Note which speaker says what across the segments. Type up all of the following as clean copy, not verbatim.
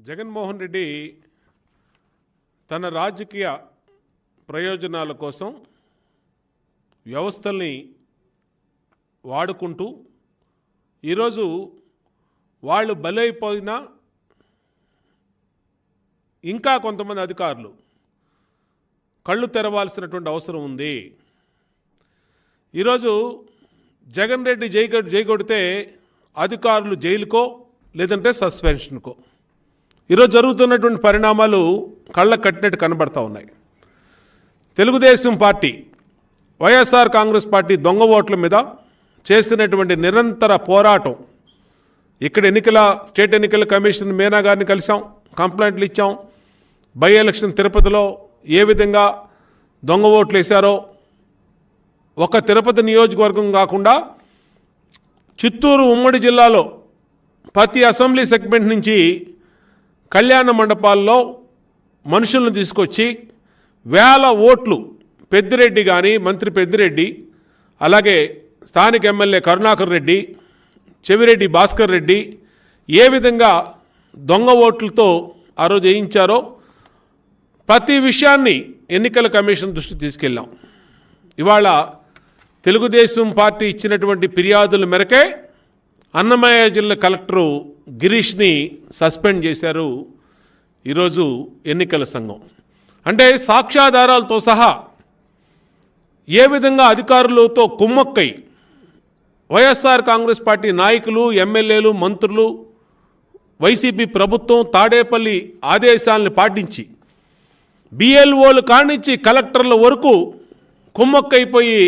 Speaker 1: జగన్మోహన్ రెడ్డి తన రాజకీయ ప్రయోజనాల కోసం వ్యవస్థల్ని వాడుకుంటూ ఈరోజు వాళ్ళు బలైపోయినా ఇంకా కొంతమంది అధికారులు కళ్ళు తెరవాల్సినటువంటి అవసరం ఉంది. ఈరోజు జగన్ రెడ్డి జై కొడితే అధికారులు జైలుకో లేదంటే సస్పెన్షన్కో. ఈరోజు జరుగుతున్నటువంటి పరిణామాలు కళ్ళ కట్టినట్టు కనబడతా ఉన్నాయి. తెలుగుదేశం పార్టీ, వైఎస్ఆర్ కాంగ్రెస్ పార్టీ దొంగ ఓట్ల మీద చేసినటువంటి నిరంతర పోరాటం, ఇక్కడ స్టేట్ ఎన్నికల కమిషన్ మీనా గారిని కలిసాం, కంప్లైంట్లు ఇచ్చాం. బై ఎలక్షన్ తిరుపతిలో ఏ విధంగా దొంగ ఓట్లు వేశారో, ఒక తిరుపతి నియోజకవర్గం కాకుండా చిత్తూరు ఉమ్మడి జిల్లాలో ప్రతి అసెంబ్లీ సెగ్మెంట్ నుంచి కళ్యాణ మండపాల్లో మనుషులను తీసుకొచ్చి వేల ఓట్లు పెద్దిరెడ్డి కానీ, మంత్రి పెద్దిరెడ్డి, అలాగే స్థానిక ఎమ్మెల్యే కరుణాకర్ రెడ్డి, చెవిరెడ్డి భాస్కర్ రెడ్డి ఏ విధంగా దొంగ ఓట్లతో ఆ రోజు వేయించారో ప్రతి విషయాన్ని ఎన్నికల కమిషన్ దృష్టి తీసుకెళ్ళాం. ఇవాళ తెలుగుదేశం పార్టీ ఇచ్చినటువంటి ఫిర్యాదుల మేరకే అన్నమయ్య జిల్లా కలెక్టరు గిరీష్ని సస్పెండ్ చేశారు ఈరోజు ఎన్నికల సంఘం. అంటే సాక్ష్యాధారాలతో సహా ఏ విధంగా అధికారులతో కుమ్మక్కై వైఎస్ఆర్ కాంగ్రెస్ పార్టీ నాయకులు, ఎమ్మెల్యేలు, మంత్రులు, వైసీపీ ప్రభుత్వం తాడేపల్లి ఆదేశాలను పాటించి బిఎల్ఓలు కానించి కలెక్టర్ల వరకు కుమ్మక్కైపోయి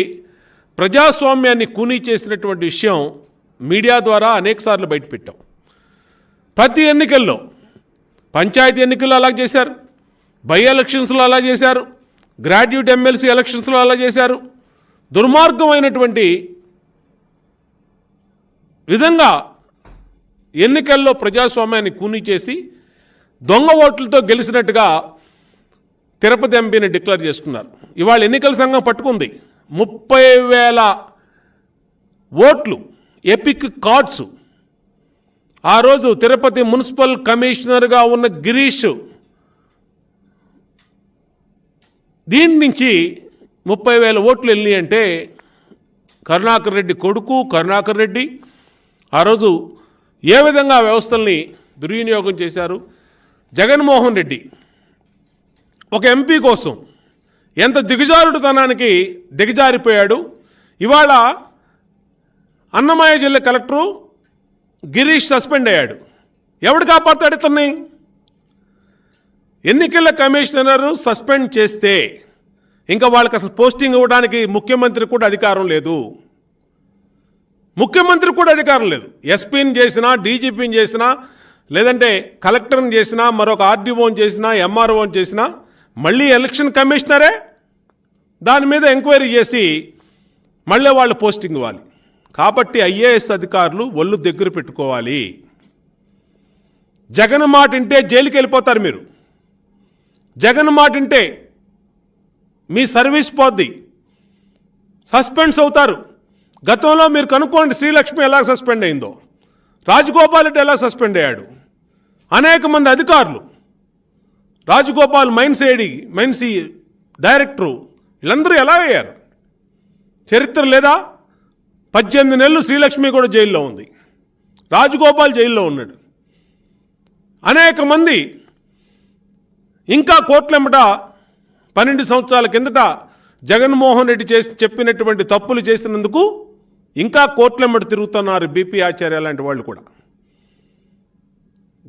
Speaker 1: ప్రజాస్వామ్యాన్ని కూనీ చేసినటువంటి విషయం మీడియా ద్వారా అనేకసార్లు బయటపెట్టాం. ప్రతి ఎన్నికల్లో, పంచాయతీ ఎన్నికల్లో అలా చేశారు, బై ఎలక్షన్స్లో అలా చేశారు, గ్రాడ్యుయేట్ ఎమ్మెల్సీ ఎలక్షన్స్లో అలా చేశారు. దుర్మార్గమైనటువంటి విధంగా ఎన్నికల్లో ప్రజాస్వామ్యాన్ని కూనీ చేసి దొంగ ఓట్లతో గెలిచినట్టుగా తిరుపతి ఎంపీని డిక్లేర్ చేసుకున్నారు. ఇవాళ ఎన్నికల సంఘం పట్టుకుంది 30,000 ఓట్లు, ఎపిక్ కార్డ్స్. ఆ రోజు తిరుపతి మున్సిపల్ కమిషనర్గా ఉన్న గిరీష్ దీని నుంచి 30,000 ఓట్లు వెళ్ళి అంటే కరుణాకర్ రెడ్డి కొడుకు కరుణాకర్ రెడ్డి ఆ రోజు ఏ విధంగా వ్యవస్థల్ని దుర్వినియోగం చేశారు. జగన్మోహన్ రెడ్డి ఒక ఎంపీ కోసం ఎంత దిగజారుడుతనానికి దిగజారిపోయాడు. ఇవాళ అన్నమయ్య జిల్లా కలెక్టరు గిరీష్ సస్పెండ్ అయ్యాడు. ఎవడు కాపాడుతాడు ఇతన్ని? ఎన్నికల కమిషనరు సస్పెండ్ చేస్తే ఇంకా వాళ్ళకి అసలు పోస్టింగ్ ఇవ్వడానికి ముఖ్యమంత్రి కూడా అధికారం లేదు. ముఖ్యమంత్రి కూడా అధికారం లేదు. ఎస్పీని చేసినా, డీజీపీని చేసినా, లేదంటే కలెక్టర్ని చేసినా, మరొక ఆర్డీఓని చేసినా, ఎంఆర్ఓని చేసినా మళ్ళీ ఎలక్షన్ కమిషనరే దాని మీద ఎంక్వైరీ చేసి మళ్ళీ వాళ్ళు పోస్టింగ్ ఇవ్వాలి. కాబట్టి ఐఏఎస్ అధికారులు ఒళ్ళు దగ్గర పెట్టుకోవాలి. జగన్ మాట వింటే జైలుకి వెళ్ళిపోతారు మీరు. జగన్ మాట వింటే మీ సర్వీస్ పోద్ది, సస్పెండ్స్ అవుతారు. గతంలో మీరు కనుక్కోండి, శ్రీలక్ష్మి ఎలా సస్పెండ్ అయిందో, రాజగోపాల్ రెడ్డి ఎలా సస్పెండ్ అయ్యాడు, అనేక మంది అధికారులు, రాజగోపాల్ మైన్సీ డైరెక్టరు, వీళ్ళందరూ ఎలా అయ్యారు? చరిత్ర లేదా? 18 నెలలు శ్రీలక్ష్మి కూడా జైల్లో ఉంది, రాజగోపాల్ జైల్లో ఉన్నాడు. అనేక మంది ఇంకా కోట్లెంబట 12 సంవత్సరాల కిందట జగన్మోహన్ రెడ్డి చెప్పినటువంటి తప్పులు చేసినందుకు ఇంకా కోట్లెంబట తిరుగుతున్నారు. బీపీ ఆచార్య లాంటి వాళ్ళు కూడా.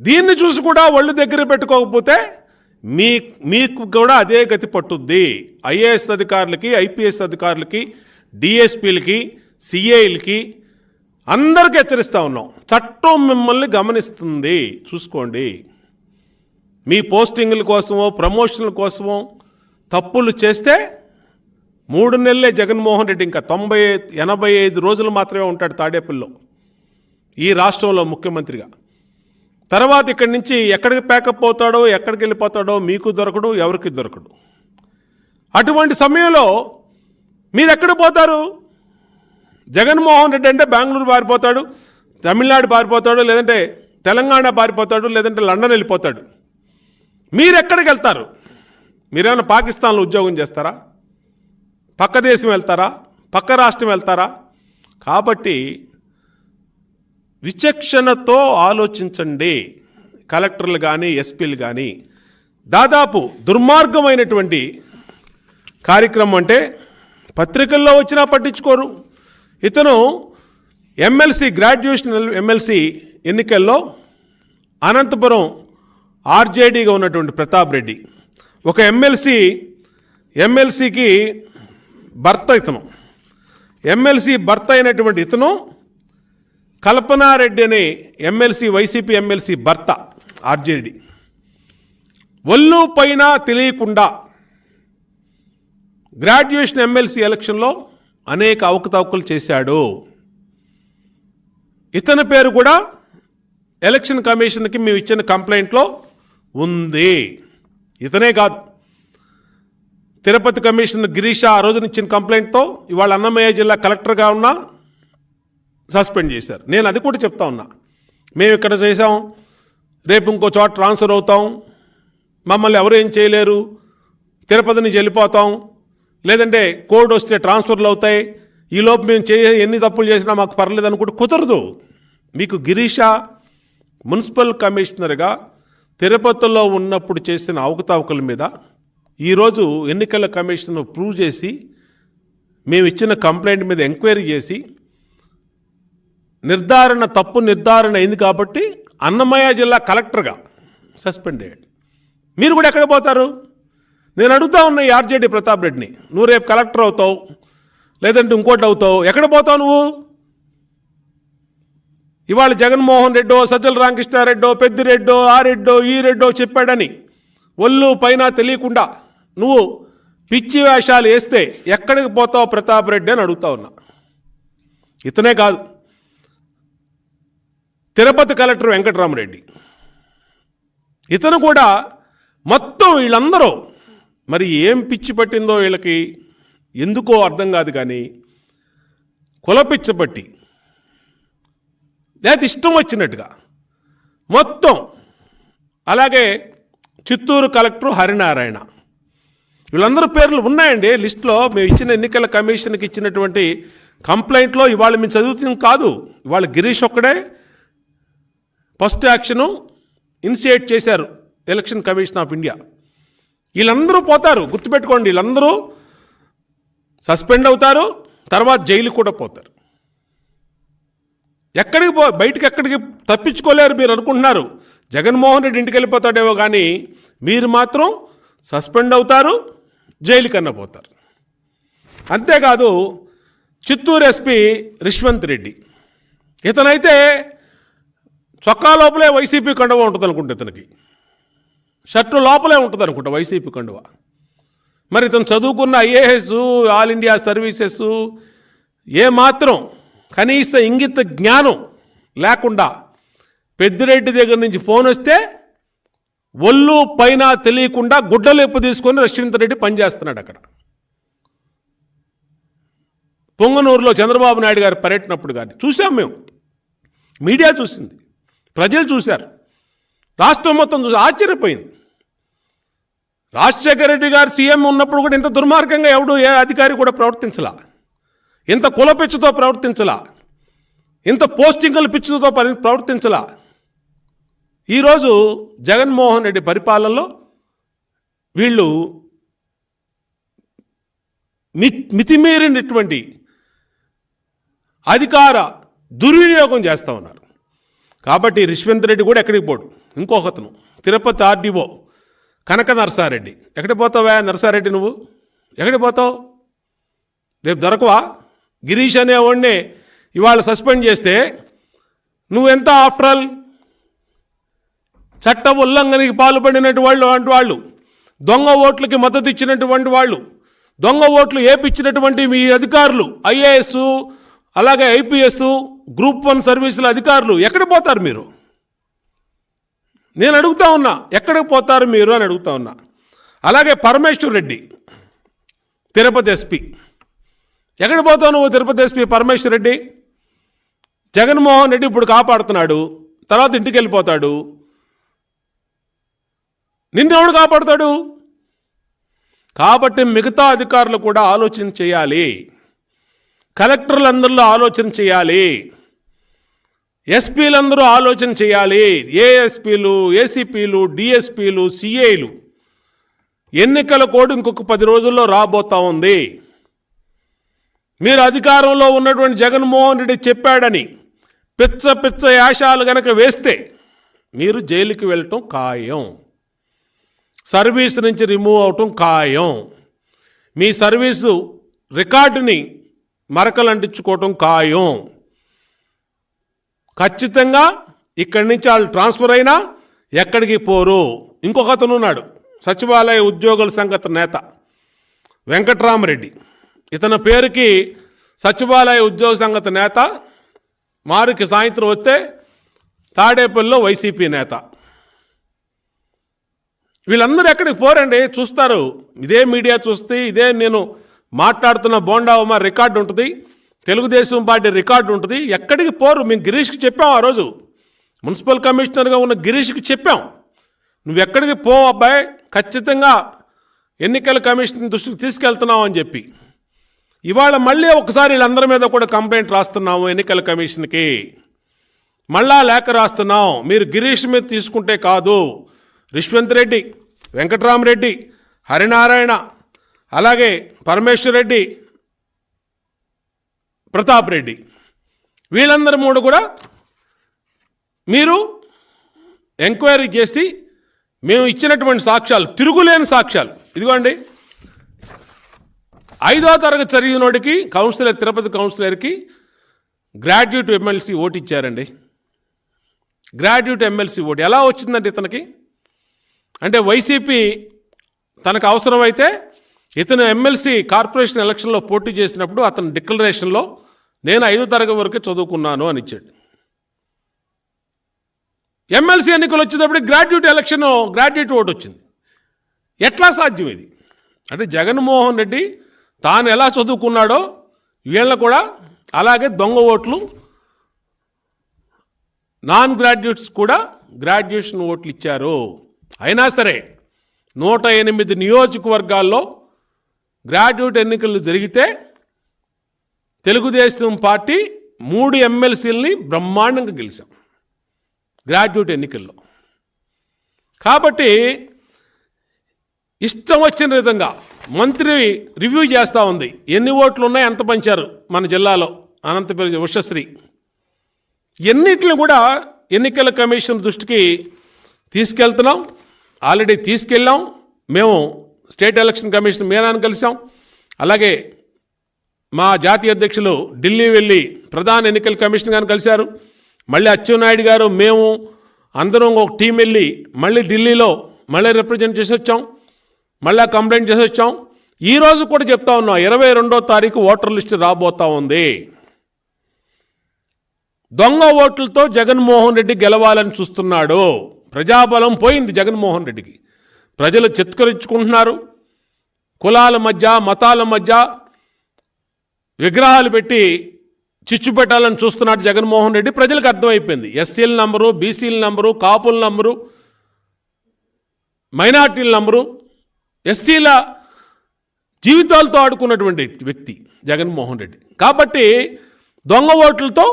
Speaker 1: దీన్ని చూసి కూడా ఒళ్ళు దగ్గర పెట్టుకోకపోతే మీకు కూడా అదే గతి పట్టుద్ది. ఐఏఎస్ అధికారులకి, ఐపీఎస్ అధికారులకి, డిఎస్పీలకి, సిఐలకి అందరికీ హెచ్చరిస్తూ ఉన్నాం. చట్టం మిమ్మల్ని గమనిస్తుంది, చూసుకోండి. మీ పోస్టింగ్ల కోసమో ప్రమోషన్ల కోసమో తప్పులు చేస్తే 3 నెలలే జగన్మోహన్ రెడ్డి ఇంకా 85 రోజులు మాత్రమే ఉంటాడు తాడేపల్లిలో ఈ రాష్ట్రంలో ముఖ్యమంత్రిగా. తర్వాత ఇక్కడి నుంచి ఎక్కడికి ప్యాకప్ అవుతాడో, ఎక్కడికి వెళ్ళిపోతాడో మీకు దొరకడు, ఎవరికి దొరకడు. అటువంటి సమయంలో మీరు ఎక్కడ పోతారు? జగన్మోహన్ రెడ్డి అంటే బెంగళూరు పారిపోతాడు, తమిళనాడు పారిపోతాడు, లేదంటే తెలంగాణ పారిపోతాడు, లేదంటే లండన్ వెళ్ళిపోతాడు. మీరు ఎక్కడికి వెళ్తారు? మీరేమైనా పాకిస్తాన్లో ఉద్యోగం చేస్తారా? పక్క దేశం వెళ్తారా? పక్క రాష్ట్రం వెళ్తారా? కాబట్టి విచక్షణతో ఆలోచించండి. కలెక్టర్లు కానీ ఎస్పీలు కానీ దాదాపు దుర్మార్గమైనటువంటి కార్యక్రమం. అంటే పత్రికల్లో వచ్చినా పట్టించుకోరు. ఇతను ఎమ్మెల్సీ గ్రాడ్యుయేషన్ ఎమ్మెల్సీ ఎన్నికల్లో అనంతపురం ఆర్జేడీగా ఉన్నటువంటి ప్రతాప్ రెడ్డి ఒక ఎమ్మెల్సీకి భర్త. ఇతను ఎమ్మెల్సీ భర్త అయినటువంటి ఇతను కల్పనారెడ్డి అనే వైసీపీ ఎమ్మెల్సీ భర్త ఆర్జేడీ ఒళ్ళు పైన తెలియకుండా గ్రాడ్యుయేషన్ ఎమ్మెల్సీ ఎలక్షన్లో అనేక అవకతవకలు చేశాడు. ఇతని పేరు కూడా ఎలక్షన్ కమిషన్కి మేము ఇచ్చిన కంప్లైంట్లో ఉంది. ఇతనే కాదు, తిరుపతి కమిషనర్ గిరీష ఆ రోజున ఇచ్చిన కంప్లైంట్తో ఇవాళ అన్నమయ్య జిల్లా కలెక్టర్గా ఉన్నా సస్పెండ్ చేశారు. నేను అది కూడా చెప్తా ఉన్నా, మేము ఇక్కడ చేసాం, రేపు ఇంకో చోట ట్రాన్స్ఫర్ అవుతాం, మమ్మల్ని ఎవరు ఏం చేయలేరు, తిరుపతి నుంచి వెళ్ళిపోతాం, లేదంటే కోడ్ వస్తే ట్రాన్స్ఫర్లు అవుతాయి, ఈలోపు మేము ఎన్ని తప్పులు చేసినా మాకు పర్లేదు అనుకుంటే కుదరదు. మీకు గిరీష మున్సిపల్ కమిషనర్గా తిరుపతిలో ఉన్నప్పుడు చేసిన అవకతవకల మీద ఈరోజు ఎన్నికల కమిషన్ ప్రూవ్ చేసి మేము ఇచ్చిన కంప్లైంట్ మీద ఎంక్వైరీ చేసి తప్పు నిర్ధారణ అయింది కాబట్టి అన్నమయ్య జిల్లా కలెక్టర్గా సస్పెండ్ అయ్యాడు. మీరు కూడా ఎక్కడ పోతారు? నేను అడుగుతా ఉన్నా ఈ ఆర్జేడీ ప్రతాప్ రెడ్డిని, నువ్వు రేపు కలెక్టర్ అవుతావు, లేదంటే ఇంకోటి అవుతావు, ఎక్కడ పోతావు నువ్వు? ఇవాళ జగన్మోహన్ రెడ్డో, సజ్జల రామకృష్ణారెడ్డో, పెద్దిరెడ్డో, ఆ రెడ్డో, ఈ రెడ్డో చెప్పాడని ఒళ్ళు పైన తెలియకుండా నువ్వు పిచ్చి వేషాలు వేస్తే ఎక్కడికి పోతావు ప్రతాప్ రెడ్డి అని అడుగుతా ఉన్నా. ఇతనే కాదు, తిరుపతి కలెక్టర్ వెంకటరామరెడ్డి, ఇతను కూడా మొత్తం వీళ్ళందరూ మరి ఏం పిచ్చి పట్టిందో వీళ్ళకి ఎందుకో అర్థం కాదు, కానీ కులపిచ్చబట్టి లేదా ఇష్టం వచ్చినట్టుగా మొత్తం. అలాగే చిత్తూరు కలెక్టర్ హరినారాయణ, వీళ్ళందరూ పేర్లు ఉన్నాయండి లిస్టులో. మేము ఇచ్చిన ఎన్నికల కమిషన్కి ఇచ్చినటువంటి కంప్లైంట్లో ఇవాళ మేము చదువుతుంది కాదు, ఇవాళ గిరీష్ ఒక్కడే ఫస్ట్ యాక్షను ఇనిషియేట్ చేశారు ఎలక్షన్ కమిషన్ ఆఫ్ ఇండియా. వీళ్ళందరూ పోతారు, గుర్తుపెట్టుకోండి, వీళ్ళందరూ సస్పెండ్ అవుతారు, తర్వాత జైలు కూడా పోతారు. బయటికి ఎక్కడికి తప్పించుకోలేరు. మీరు అనుకుంటున్నారు జగన్మోహన్ రెడ్డి ఇంటికి వెళ్ళిపోతాడేమో, కానీ మీరు మాత్రం సస్పెండ్ అవుతారు, జైలు కన్నా పోతారు. అంతేకాదు చిత్తూరు ఎస్పీ రిష్వంత్ రెడ్డి, ఇతనైతే చొక్కా లోపలే వైసీపీ కండువ ఉంటుంది అనుకుంటా, ఇతనికి షర్టు లోపలే ఉంటుంది అనుకుంటా వైసీపీ కండువ. మరి ఇతను చదువుకున్న ఐఏఎస్, ఆల్ ఇండియా సర్వీసెస్, ఏమాత్రం కనీస ఇంగిత జ్ఞానం లేకుండా పెద్దిరెడ్డి దగ్గర నుంచి ఫోన్ వస్తే ఒళ్ళు పైన తెలియకుండా గుడ్డలేపు తీసుకొని రిష్వంత్ రెడ్డి పనిచేస్తున్నాడు అక్కడ. పొంగనూరులో చంద్రబాబు నాయుడు గారి పర్యటనప్పుడు కానీ చూసాం మేము, మీడియా చూసింది, ప్రజలు చూశారు, రాష్ట్రం మొత్తం చూసి ఆశ్చర్యపోయింది. రాజశేఖర రెడ్డి గారు సీఎం ఉన్నప్పుడు కూడా ఇంత దుర్మార్గంగా ఏ అధికారి కూడా ప్రవర్తించలా, ఇంత కులపిచ్చుతో ప్రవర్తించలా, ఇంత పోస్టింగుల పిచ్చుతో ప్రవర్తించలా. ఈరోజు జగన్మోహన్ రెడ్డి పరిపాలనలో వీళ్ళు మితిమీరినటువంటి అధికార దుర్వినియోగం చేస్తూ ఉన్నారు. కాబట్టి రిష్వంత్ రెడ్డి కూడా ఎక్కడికి పోడు. ఇంకొకతను తిరుపతి ఆర్డీఓ కనక నరసారెడ్డి, ఎక్కడికి పోతావా నరసారెడ్డి? నువ్వు ఎక్కడికి పోతావు? రేపు దొరకవా? గిరీష్ అనేవాడిని ఇవాళ సస్పెండ్ చేస్తే నువ్వెంత ఆఫ్టర్ ఆల్ చట్ట ఉల్లంఘనకి పాల్పడినటువంటి వాళ్ళు, దొంగ ఓట్లకి మద్దతు ఇచ్చినటువంటి వాళ్ళు, దొంగ ఓట్లు ఏపిచ్చినటువంటి మీ అధికారులు, ఐఏఎస్ అలాగే ఐపీఎస్, గ్రూప్ 1 సర్వీసుల అధికారులు ఎక్కడికి పోతారు మీరు? నేను అడుగుతా ఉన్నా, ఎక్కడికి పోతారు మీరు అని అడుగుతా ఉన్నా. అలాగే పరమేశ్వర్ రెడ్డి తిరుపతి ఎస్పీ, ఎక్కడికి పోతావు నువ్వు? తిరుపతి ఎస్పీ పరమేశ్వర్ రెడ్డి, జగన్మోహన్ రెడ్డి ఇప్పుడు కాపాడుతున్నాడు, తర్వాత ఇంటికి వెళ్ళిపోతాడు. నిన్నెవడు కాపాడుతాడు? కాబట్టి మిగతా అధికారులు కూడా ఆలోచన చేయాలి. కలెక్టర్లందరిలో ఆలోచన చేయాలి. ఎస్పీలందరూ ఆలోచన చేయాలి. ఏఎస్పీలు, ఏసీపీలు, డిఎస్పీలు, సిఐలు. ఎన్నికల కోడ్ ఇంకొక 10 రోజుల్లో రాబోతా ఉంది. మీరు అధికారంలో ఉన్నటువంటి జగన్మోహన్ రెడ్డి చెప్పాడని పిచ్చ యాశాలు గనక వేస్తే మీరు జైలుకి వెళ్ళటం ఖాయం. సర్వీస్ నుంచి రిమూవ్ అవటం ఖాయం. మీ సర్వీసు రికార్డుని మరకలు అంటించుకోవటం ఖాయం. ఖచ్చితంగా ఇక్కడి నుంచి వాళ్ళు ట్రాన్స్ఫర్ అయినా ఎక్కడికి పోరు. ఇంకొక అతను ఉన్నాడు, సచివాలయ ఉద్యోగుల సంఘం నేత వెంకట్రామరెడ్డి. ఇతని పేరుకి సచివాలయ ఉద్యోగ సంఘం నేత, మారుకి సాయంత్రం వస్తే తాడేపల్లిలో వైసీపీ నేత. వీళ్ళందరూ ఎక్కడికి పోరండి, చూస్తారు. ఇదే మీడియా చూస్తే, ఇదే నేను మాట్లాడుతున్న బోండా ఉమా రికార్డు ఉంటుంది, తెలుగుదేశం పార్టీ రికార్డు ఉంటుంది. ఎక్కడికి పోరు. మేము గిరీష్కి చెప్పాం, ఆ రోజు మున్సిపల్ కమిషనర్గా ఉన్న గిరీష్కి చెప్పాం, నువ్వు ఎక్కడికి పో అబ్బాయి, ఖచ్చితంగా ఎన్నికల కమిషన్ దృష్టికి తీసుకెళ్తున్నావు అని చెప్పి. ఇవాళ మళ్ళీ ఒకసారి వీళ్ళందరి మీద కూడా కంప్లైంట్ రాస్తున్నాము ఎన్నికల కమిషన్కి. మళ్ళా లేఖ రాస్తున్నాం. మీరు గిరీష్ మీద తీసుకుంటే కాదు, రిష్వంత్ రెడ్డి, వెంకట్రామరెడ్డి, హరినారాయణ, అలాగే పరమేశ్వర్ రెడ్డి, ప్రతాప్ రెడ్డి, వీళ్ళందరూ మూడు కూడా మీరు ఎంక్వైరీ చేసి మేము ఇచ్చినటువంటి సాక్ష్యాలు, తిరుగులేని సాక్ష్యాలు, ఇదిగోండి 5వ తరగతి చదివినోడికి కౌన్సిలర్, తిరుపతి కౌన్సిలర్కి గ్రాడ్యుయేట్ ఎమ్మెల్సీ ఓటు ఇచ్చారండి. గ్రాడ్యుయేట్ ఎమ్మెల్సీ ఓటు ఎలా వచ్చిందంటే ఇతనికి, అంటే వైసీపీ తనకు అవసరమైతే ఇతను ఎమ్మెల్సీ కార్పొరేషన్ ఎలక్షన్లో పోటీ చేసినప్పుడు అతని డిక్లరేషన్లో నేను 5వ తరగతి వరకు చదువుకున్నాను అని ఇచ్చాడు. ఎమ్మెల్సీ ఎన్నికలు వచ్చేటప్పుడు గ్రాడ్యుయేట్ ఓటు వచ్చింది. ఎట్లా సాధ్యం ఇది? అంటే జగన్మోహన్ రెడ్డి తాను ఎలా చదువుకున్నాడో వీళ్ళ కూడా అలాగే దొంగ ఓట్లు, నాన్ గ్రాడ్యుయేట్స్ కూడా గ్రాడ్యుయేషన్ ఓట్లు ఇచ్చారు. అయినా సరే 108 నియోజకవర్గాల్లో గ్రాడ్యుయేట్ ఎన్నికలు జరిగితే తెలుగుదేశం పార్టీ 3 ఎమ్మెల్సీలని బ్రహ్మాండంగా గెలిచాం గ్రాడ్యుయేట్ ఎన్నికల్లో. కాబట్టి ఇష్టం వచ్చిన విధంగా మంత్రి రివ్యూ చేస్తూ ఉంది, ఎన్ని ఓట్లు ఉన్నాయి, ఎంత పంచారు మన జిల్లాలో, అనంతపురం ఉషశ్రీ. ఎన్నిటిని కూడా ఎన్నికల కమిషన్ దృష్టికి తీసుకెళ్తున్నాం. ఆల్రెడీ తీసుకెళ్ళాం. మేము స్టేట్ ఎలక్షన్ కమిషన్ మీనాన్ని కలిసాం. అలాగే మా జాతీయ అధ్యక్షులు ఢిల్లీ వెళ్ళి ప్రధాన ఎన్నికల కమిషన్ గారిని కలిశారు. మళ్ళీ అచ్చెన్నాయుడు గారు, మేము అందరం ఒక టీం వెళ్ళి మళ్ళీ ఢిల్లీలో మళ్ళీ రిప్రజెంట్ చేసి వచ్చాం. మళ్ళీ కంప్లైంట్ చేసి వచ్చాం. ఈరోజు కూడా చెప్తా ఉన్నాం, 22వ తారీఖు ఓటర్ లిస్టు రాబోతా ఉంది. దొంగ ఓట్లతో జగన్మోహన్ రెడ్డి గెలవాలని చూస్తున్నాడు. ప్రజాబలం పోయింది జగన్మోహన్ రెడ్డికి. ప్రజలు చిత్కరించుకుంటున్నారు. కులాల మధ్య, మతాల మధ్య విగ్రహాలు పెట్టి చిచ్చు పెట్టాలని చూస్తున్నాడు జగన్మోహన్ రెడ్డి. ప్రజలకు అర్థమైపోయింది. ఎస్సీల నంబరు, బీసీల నంబరు, కాపుల నంబరు, మైనార్టీల నంబరు, ఎస్సీల జీవితాలతో ఆడుకున్నటువంటి వ్యక్తి జగన్మోహన్ రెడ్డి. కాబట్టి దొంగ ఓట్లతో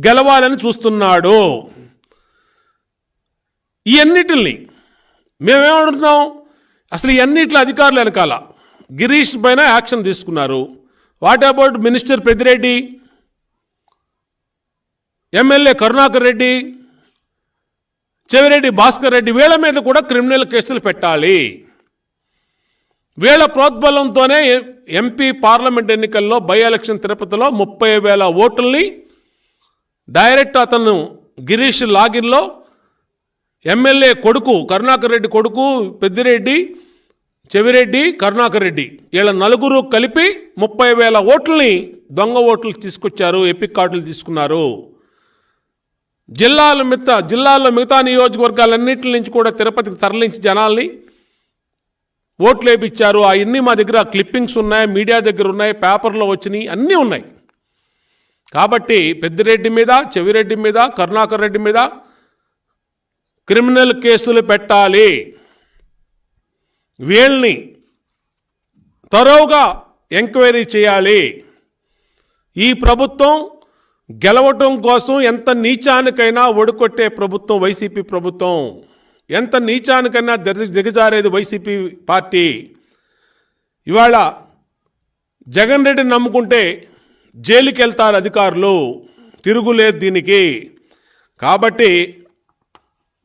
Speaker 1: గెలవాలని చూస్తున్నాడు. ఈ అన్నిటిని మేమేమంటున్నాం, అసలు ఈ అన్నిట్లో అధికారులు వెనకాల గిరీష్ పైన యాక్షన్ తీసుకున్నారు. What about minister Peddireddy, MLA Karunakar Reddy, Chevireddy Bhaskar Reddy, వీళ్ళ మీద కూడా క్రిమినల్ కేసులు పెట్టాలి. వీళ్ళ ప్రోద్బలంతోనే ఎంపీ పార్లమెంట్ ఎన్నికల్లో బై ఎలక్షన్ తిరుపతిలో 30,000 ఓట్లని డైరెక్ట్ అతను గిరీష్ లాగిన్లో ఎమ్మెల్యే కొడుకు, కరుణాకర్ రెడ్డి కొడుకు పెద్దిరెడ్డి, చెవిరెడ్డి, కరుణాకర్ రెడ్డి, వీళ్ళ నలుగురు కలిపి 30,000 ఓట్లని దొంగ ఓట్లు తీసుకొచ్చారు. ఎపిక్ కార్డులు తీసుకున్నారు. జిల్లాల్లో మిగతా నియోజకవర్గాలన్నింటి నుంచి కూడా తిరుపతికి తరలించి జనాల్ని ఓట్లు వేయించారు. అవన్నీ మా దగ్గర క్లిప్పింగ్స్ ఉన్నాయి, మీడియా దగ్గర ఉన్నాయి, పేపర్లో వచ్చినాయి, అన్నీ ఉన్నాయి. కాబట్టి పెద్దిరెడ్డి మీద, చెవిరెడ్డి మీద, కరుణాకర్ రెడ్డి మీద క్రిమినల్ కేసులు పెట్టాలి, వీళ్ళని తరోగా ఎంక్వైరీ చేయాలి. ఈ ప్రభుత్వం గెలవటం కోసం ఎంత నీచానికైనా ఒడుకొట్టే ప్రభుత్వం వైసీపీ ప్రభుత్వం, ఎంత నీచానికైనా దిగజారేది వైసీపీ పార్టీ. ఇవాళ జగన్ రెడ్డిని నమ్ముకుంటే జైలుకి వెళ్తారు అధికారులు, తిరుగులేదు దీనికి. కాబట్టి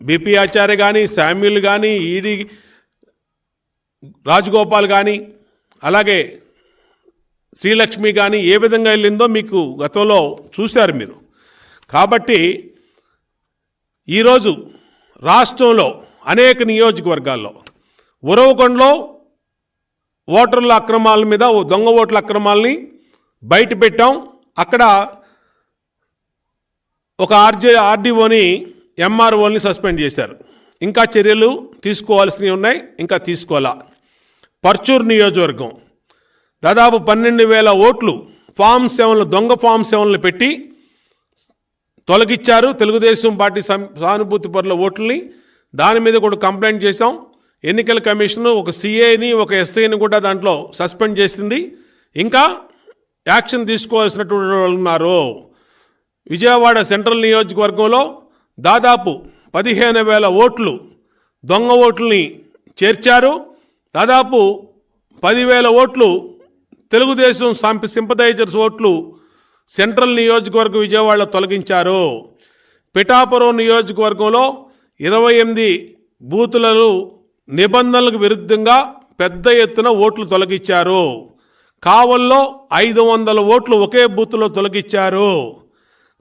Speaker 1: బిపి ఆచార్య కానీ, శామ్యుల్ కానీ, ఈడీ రాజగోపాల్ కానీ, అలాగే శ్రీలక్ష్మి కానీ ఏ విధంగా వెళ్ళిందో మీకు గతంలో చూశారు మీరు. కాబట్టి ఈరోజు రాష్ట్రంలో అనేక నియోజకవర్గాల్లో ఉరవకొండలో ఓటర్ల అక్రమాల మీద, దొంగ ఓట్ల అక్రమాలని బయట పెట్టాం. అక్కడ ఒక ఆర్డీఓని, ఎంఆర్ఓని సస్పెండ్ చేశారు. ఇంకా చర్యలు తీసుకోవాల్సినవి ఉన్నాయి, ఇంకా తీసుకోవాలా. పర్చూరు నియోజకవర్గం దాదాపు 12,000 ఓట్లు ఫామ్ 7 దొంగ ఫామ్ 7 పెట్టి తొలగించారు తెలుగుదేశం పార్టీ సానుభూతి పరుల ఓట్లని. దాని మీద కూడా కంప్లైంట్ చేశాం. ఎన్నికల కమిషన్ ఒక సిఏని, ఒక ఎస్ఐని కూడా దాంట్లో సస్పెండ్ చేసింది. ఇంకా యాక్షన్ తీసుకోవాల్సినటువంటి వాళ్ళు ఉన్నారు. విజయవాడ సెంట్రల్ నియోజకవర్గంలో దాదాపు 15,000 ఓట్లు దొంగ ఓట్లని చేర్చారు. దాదాపు 10,000 ఓట్లు తెలుగుదేశం సింపథైజర్స్ ఓట్లు సెంట్రల్ నియోజకవర్గం విజయవాడలో తొలగించారు. పిఠాపురం నియోజకవర్గంలో 28 బూతులలో నిబంధనలకు విరుద్ధంగా పెద్ద ఎత్తున ఓట్లు తొలగించారు. కావల్లో 500 ఓట్లు ఒకే బూత్లో తొలగించారు.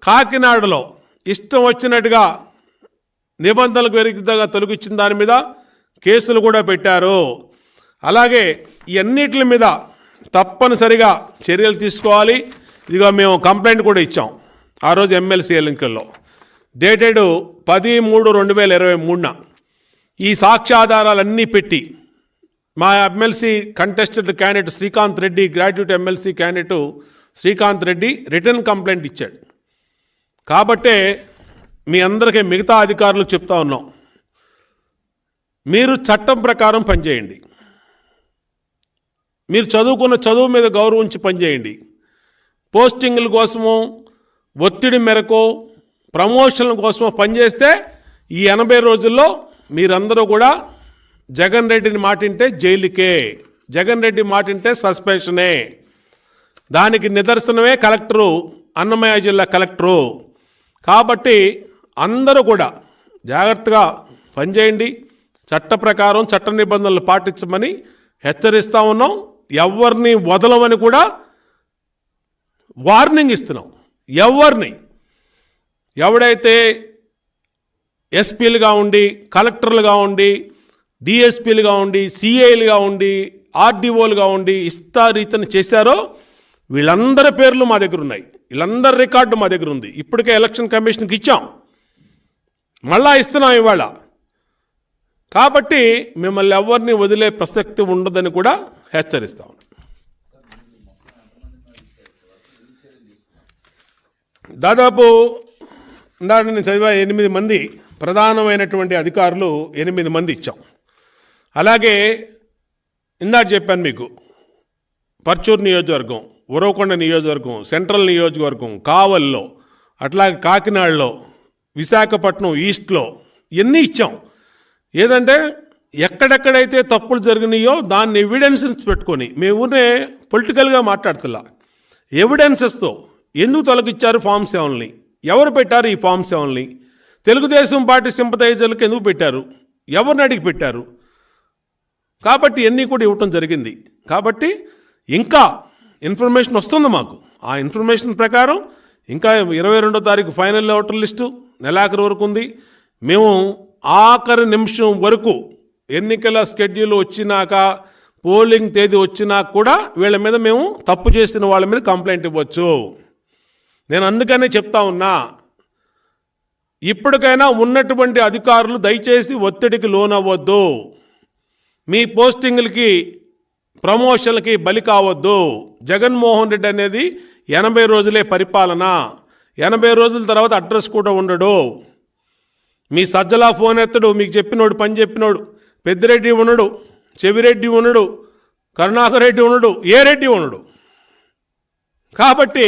Speaker 1: కాకినాడలో ఇష్టం వచ్చినట్టుగా నిబంధనలకు విరుద్ధంగా తొలగించిన దాని మీద కేసులు కూడా పెట్టారు. అలాగే ఈ అన్నిటి మీద తప్పనిసరిగా చర్యలు తీసుకోవాలి. ఇదిగో మేము కంప్లైంట్ కూడా ఇచ్చాం ఆ రోజు ఎమ్మెల్సీ ఎన్నికల్లో, డేటెడ్ 10/3/2023. ఈ సాక్ష్యాధారాలన్నీ పెట్టి మా MLC contested candidate Srikanth Reddy, graduate MLC candidate Srikanth Reddy return complaint ఇచ్చాడు. కాబట్టే మీ అందరికీ మిగతా అధికారులకు చెప్తా ఉన్నాం, మీరు చట్టం ప్రకారం పనిచేయండి. మీరు చదువుకున్న చదువు మీద గౌరవించి పనిచేయండి. పోస్టింగ్ల కోసమో, ఒత్తిడి మేరకు, ప్రమోషన్ల కోసమో పనిచేస్తే ఈ 80 రోజుల్లో మీరందరూ కూడా జగన్ రెడ్డిని మాటింటే జైలుకే, జగన్ రెడ్డి మాటింటే సస్పెన్షనే. దానికి నిదర్శనమే కలెక్టరు, అన్నమయ్య జిల్లా కలెక్టరు. కాబట్టి అందరూ కూడా జాగ్రత్తగా పనిచేయండి, చట్ట ప్రకారం చట్ట నిబంధనలు పాటించమని హెచ్చరిస్తూ ఉన్నాం. ఎవరిని వదలమని కూడా వార్నింగ్ ఇస్తున్నాం. ఎవడైతే ఎస్పీలుగా ఉండి, కలెక్టర్లుగా ఉండి, డిఎస్పీలుగా ఉండి, సిఐలుగా ఉండి, ఆర్డీఓలుగా ఉండి ఇష్టారీతిని చేశారో వీళ్ళందరి పేర్లు మా దగ్గర ఉన్నాయి, వీళ్ళందరి రికార్డు మా దగ్గర ఉంది. ఇప్పటికే ఎలక్షన్ కమిషన్కి ఇచ్చాం, మళ్ళా ఇస్తున్నాం ఇవాళ. కాబట్టి మిమ్మల్ని ఎవరిని వదిలే ప్రసక్తి ఉండదని కూడా హెచ్చరిస్తాం. దాదాపు ఇందాక నేను చదివా 8 మంది ప్రధానమైనటువంటి అధికారులు 8 మంది ఇచ్చాం. అలాగే ఇందాక చెప్పాను మీకు, పర్చూరు నియోజకవర్గం, ఉరవకొండ నియోజకవర్గం, సెంట్రల్ నియోజకవర్గం, కావల్లో, అట్లాగే కాకినాడలో, విశాఖపట్నం ఈస్ట్లో ఇవన్నీ ఇచ్చాం. ఏదంటే ఎక్కడెక్కడైతే తప్పులు జరిగినాయో దాన్ని ఎవిడెన్సెస్ పెట్టుకొని, మేము ఊరినే పొలిటికల్గా మాట్లాడుతున్నా, ఎవిడెన్సెస్తో ఎందుకు తొలగించారు ఫామ్ 7ని, ఎవరు పెట్టారు ఈ ఫామ్ 7ని, తెలుగుదేశం పార్టీ సింపథైజర్లకు ఎందుకు పెట్టారు, ఎవరిని అడిగి పెట్టారు. కాబట్టి ఇవన్నీ కూడా ఇవ్వటం జరిగింది. కాబట్టి ఇంకా ఇన్ఫర్మేషన్ వస్తుంది మాకు. ఆ ఇన్ఫర్మేషన్ ప్రకారం ఇంకా 22వ తారీఖు ఫైనల్ ఓటర్ లిస్టు నెలాఖరు వరకు ఉంది. మేము ఆఖరి నిమిషం వరకు ఎన్నికల షెడ్యూల్ వచ్చినాక, పోలింగ్ తేదీ వచ్చినాక కూడా వీళ్ళ మీద మేము తప్పు చేసిన వాళ్ళ మీద కంప్లైంట్ ఇవ్వచ్చు. నేను అందుకనే చెప్తా ఉన్నా, ఇప్పటికైనా ఉన్నటువంటి అధికారులు దయచేసి ఒత్తిడికి లోనవ్వద్దు, మీ పోస్టింగ్లకి ప్రమోషన్లకి బలి కావద్దు. జగన్మోహన్ రెడ్డి అనేది 80 రోజులే పరిపాలన, 80 రోజుల తర్వాత అడ్రస్ కూడా ఉండడు. మీ సజ్జలా ఫోన్ ఎత్తడు, మీకు చెప్పినోడు పని చెప్పినోడు. పెద్దిరెడ్డి ఉండడు, చెవిరెడ్డి ఉండడు, కరుణాకర్ రెడ్డి ఉండడు, ఏ రెడ్డి ఉండడు. కాబట్టి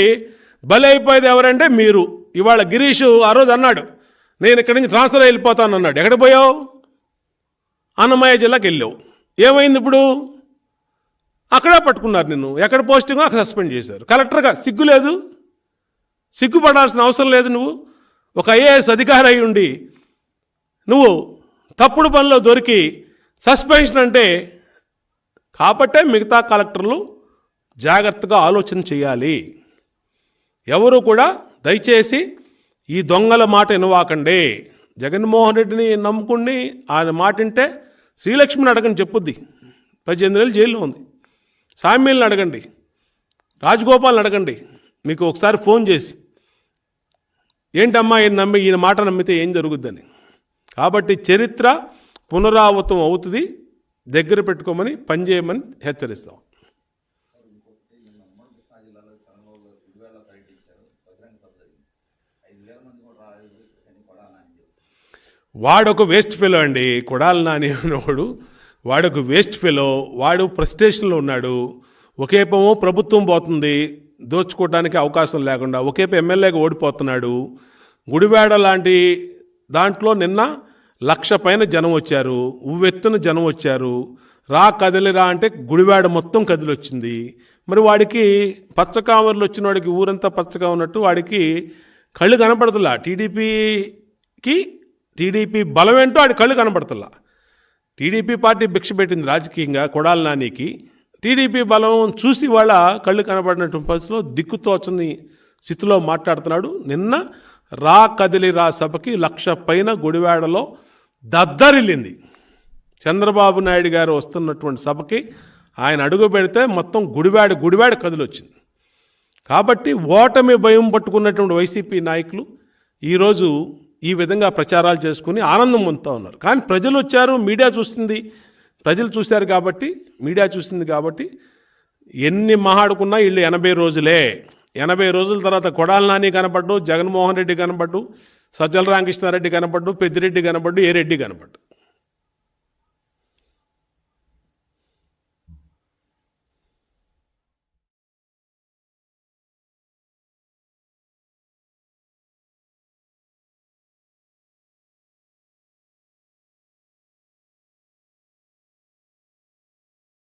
Speaker 1: బలైపోయేది ఎవరంటే మీరు. ఇవాళ గిరీష్ ఆ రోజు అన్నాడు, నేను ఇక్కడి నుంచి ట్రాన్స్ఫర్ వెళ్ళిపోతాను అన్నాడు. ఎక్కడ పోయావు? అన్నమయ్య జిల్లాకి వెళ్ళావు. ఏమైంది ఇప్పుడు? అక్కడే పట్టుకున్నారు నిన్ను. ఎక్కడ పోస్టింగ్ అక్కడ సస్పెండ్ చేశారు. కలెక్టర్గా సిగ్గు లేదు? సిగ్గుపడాల్సిన అవసరం లేదు. నువ్వు ఒక ఐఏఎస్ అధికారి అయి ఉండి నువ్వు తప్పుడు పనిలో దొరికి సస్పెన్షన్ అంటే, కాబట్టే మిగతా కలెక్టర్లు జాగ్రత్తగా ఆలోచన చేయాలి. ఎవరు కూడా దయచేసి ఈ దొంగల మాట వినవాకండి. జగన్మోహన్ రెడ్డిని నమ్ముకుని ఆయన మాట వింటే శ్రీలక్ష్మిని అడగని చెప్పుద్ది, 18 నెలలు జైల్లో ఉంది. సామ్యుల్ని అడగండి, రాజగోపాల్ని అడగండి, మీకు ఒకసారి ఫోన్ చేసి ఏంటమ్మా ఈయన మాట నమ్మితే ఏం జరుగుద్దని. కాబట్టి చరిత్ర పునరావృతం అవుతుంది. దగ్గర పెట్టుకోమని పనిచేయమని హెచ్చరిస్తాం. వాడొక వేస్ట్ ఫెలో అండి, కొడాలి నాని అనేవాడు. వాడొక వేస్ట్ ఫెలో. వాడు ఫ్రస్ట్రేషన్లో ఉన్నాడు. ఒకేపేమో ప్రభుత్వం పోతుంది, దోచుకోవడానికి అవకాశం లేకుండా ఒకేపో ఎమ్మెల్యేగా ఓడిపోతున్నాడు. గుడివాడ లాంటి దాంట్లో నిన్న 1,00,000 పైన జనం వచ్చారు, ఉవ్వెత్తున జనం వచ్చారు. రా కదిలిరా అంటే గుడివాడ మొత్తం కదిలొచ్చింది. మరి వాడికి పచ్చకామర్లు వచ్చిన వాడికి ఊరంతా పచ్చగా ఉన్నట్టు వాడికి కళ్ళు కనపడతలా. టీడీపీ బలం ఏంటో వాడి కళ్ళు కనపడతలా. టీడీపీ పార్టీ భిక్ష పెట్టింది రాజకీయంగా కొడాలి నానికి. టీడీపీ బలం చూసి వాళ్ళ కళ్ళు కనపడినటువంటి పరిస్థితిలో దిక్కుతోచని స్థితిలో మాట్లాడుతున్నాడు. నిన్న రా కదిలిరా సభకి 1,00,000 పైన గుడివాడలో దద్దరిల్లింది. చంద్రబాబు నాయుడు గారు వస్తున్నటువంటి సభకి ఆయన అడుగు పెడితే మొత్తం గుడివాడ కదిలొచ్చింది. కాబట్టి ఓటమి భయం పట్టుకున్నటువంటి వైసీపీ నాయకులు ఈరోజు ఈ విధంగా ప్రచారాలు చేసుకుని ఆనందం పొందుతూ ఉన్నారు. కానీ ప్రజలు వచ్చారు, మీడియా చూసింది, ప్రజలు చూశారు కాబట్టి, మీడియా చూసింది కాబట్టి ఎన్ని మాట్లాడుకున్నా వీళ్ళు 80 రోజులే. 80 రోజుల తర్వాత కొడాలి నాని కనపడ్డు, జగన్మోహన్ రెడ్డి కనపడ్డు, సజ్జల రామకృష్ణారెడ్డి కనపడ్డు, పెద్దిరెడ్డి కనపడ్డు, ఏ రెడ్డి కనపడ్డు.